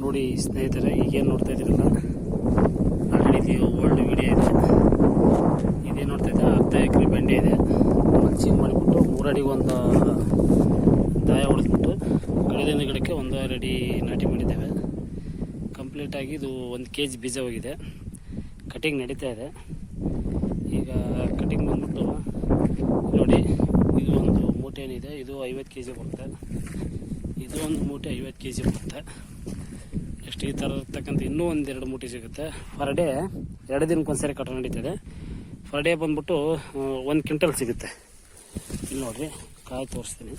ನೋಡಿ ಸ್ನೇಹಿತರೆ, ಈಗೇನು ನೋಡ್ತಾ ಇದ್ದೀರಲ್ಲ ಆಲ್ರೆಡಿ ಇದು ಓಲ್ಡ್ ವಿಡಿಯೋ ಇದೆ. ಇದೇ ನೋಡ್ತಾ ಇದ್ದೆ 10 ಎಕರೆ ಬೆಂಡೆ ಇದೆ. ಮಲ್ಚಿಂಗ್ ಮಾಡಿಬಿಟ್ಟು 3 ಅಡಿಗೆ ಒಂದು ದಾಯ ಹೊಡೆದ್ಬಿಟ್ಟು ಗಿಡದಿಂದ ಗಿಡಕ್ಕೆ 1.5 ಅಡಿ ನಾಟಿ ಮಾಡಿದ್ದೇವೆ. ಕಂಪ್ಲೀಟಾಗಿ ಇದು 1 kg ಬೀಜ ಹೋಗಿದೆ. ಕಟಿಂಗ್ ನಡೀತಾ ಇದೆ. ಈಗ ಕಟಿಂಗ್ ಬಂದ್ಬಿಟ್ಟು ನೋಡಿ, ಇದು ಒಂದು ಮೂಟೆ ಏನಿದೆ ಇದು 50 kg ಬರುತ್ತೆ. ಇದು ಒಂದು ಮೂಟೆ 50 kg ಬರುತ್ತೆ. ನೆಕ್ಸ್ಟ್ ಈ ಥರ ಇರ್ತಕ್ಕಂಥ ಇನ್ನೂ 1-2 ಮೂಟೆ ಸಿಗುತ್ತೆ. ಪರ್ ಡೇ 2 ದಿನಕ್ಕೊಂದ್ಸರಿ ಕಟಾವು ನಡೀತದೆ. ಪರ್ ಡೇ ಬಂದ್ಬಿಟ್ಟು 1 ಕ್ವಿಂಟಲ್ ಸಿಗುತ್ತೆ. ಇಲ್ಲಿ ನೋಡಿರಿ, ಕಾಯಿ ತೋರಿಸ್ತೀನಿ.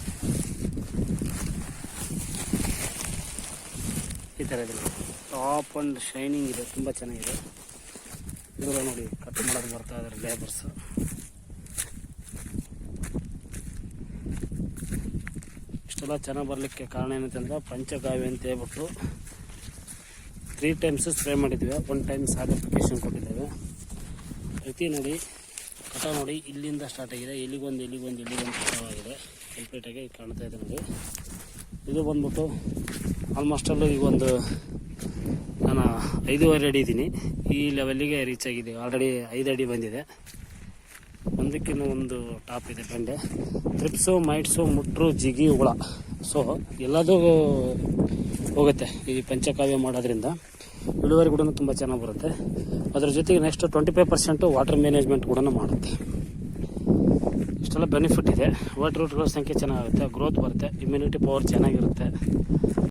ಈ ಥರ ಇದೆ, ಟಾಪ್ ಆ್ಯಂಡ್ ಶೈನಿಂಗ್ ಇದೆ, ತುಂಬ ಚೆನ್ನಾಗಿದೆ. ಇದೆಲ್ಲ ನೋಡಿ ಕಟ್ ಮಾಡೋದು ಬರ್ತಾ ಇದ್ದಾರೆ ಲೇಬರ್ಸ್. ಇಷ್ಟೆಲ್ಲ ಚೆನ್ನಾಗಿ ಬರಲಿಕ್ಕೆ ಕಾರಣ ಏನಂತಂದ್ರೆ ಪಂಚಗಾವ್ಯ ಅಂತ ಹೇಳ್ಬಿಟ್ಟು 3 ಟೈಮ್ಸ್ ಸ್ಪ್ರೇ ಮಾಡಿದ್ವಿ. 1 ಟೈಮ್ ಸಾರ್ಟಿಫಿಕೇಶನ್ ಕೊಟ್ಟಿದ್ದೇವೆ. ಪ್ರತಿ ನೋಡಿ ಕಟ ನೋಡಿ, ಇಲ್ಲಿಂದ ಸ್ಟಾರ್ಟ್ ಆಗಿದೆ, ಇಲ್ಲಿಗೊಂದು ಕಟಾವಾಗಿದೆ. ಕಂಪ್ಲೀಟಾಗಿ ಕಾಣ್ತಾ ಇದೆ ನೋಡಿ. ಇದು ಬಂದ್ಬಿಟ್ಟು ಆಲ್ಮೋಸ್ಟಲ್ಲೂ ಈಗ ಒಂದು ನಾನು 5.5 ಅಡಿ ಇದ್ದೀನಿ. ಈ ಲೆವೆಲ್ಲಿಗೆ ರೀಚ್ ಆಗಿದೆ. ಆಲ್ರೆಡಿ 5 ಅಡಿ ಬಂದಿದೆ. ಒಂದಕ್ಕಿನ್ನೂ ಒಂದು ಟಾಪ್ ಇದೆ ಬೆಂಡೆ. ತ್ರಿಪ್ಸು, ಮೈಟ್ಸು, ಮುಟ್ರು, ಜಿಗಿ, ಹುಳ, ಸೊ ಎಲ್ಲದೂ ಹೋಗುತ್ತೆ ಈ ಪಂಚಕಾವ್ಯ ಮಾಡೋದ್ರಿಂದ. ಇಳುವರಿ ಕೂಡ ತುಂಬ ಚೆನ್ನಾಗಿ ಬರುತ್ತೆ. ಅದ್ರ ಜೊತೆಗೆ ನೆಕ್ಸ್ಟ್ 25% ವಾಟರ್ ಮ್ಯಾನೇಜ್ಮೆಂಟ್ ಕೂಡ ಮಾಡುತ್ತೆ. ಇಷ್ಟೆಲ್ಲ ಬೆನಿಫಿಟ್ ಇದೆ. ವಾಟರ್ ರೂಟ್ಗಳ ಸಂಖ್ಯೆ ಚೆನ್ನಾಗುತ್ತೆ, ಗ್ರೋತ್ ಬರುತ್ತೆ, ಇಮ್ಯುನಿಟಿ ಪವರ್ ಚೆನ್ನಾಗಿರುತ್ತೆ.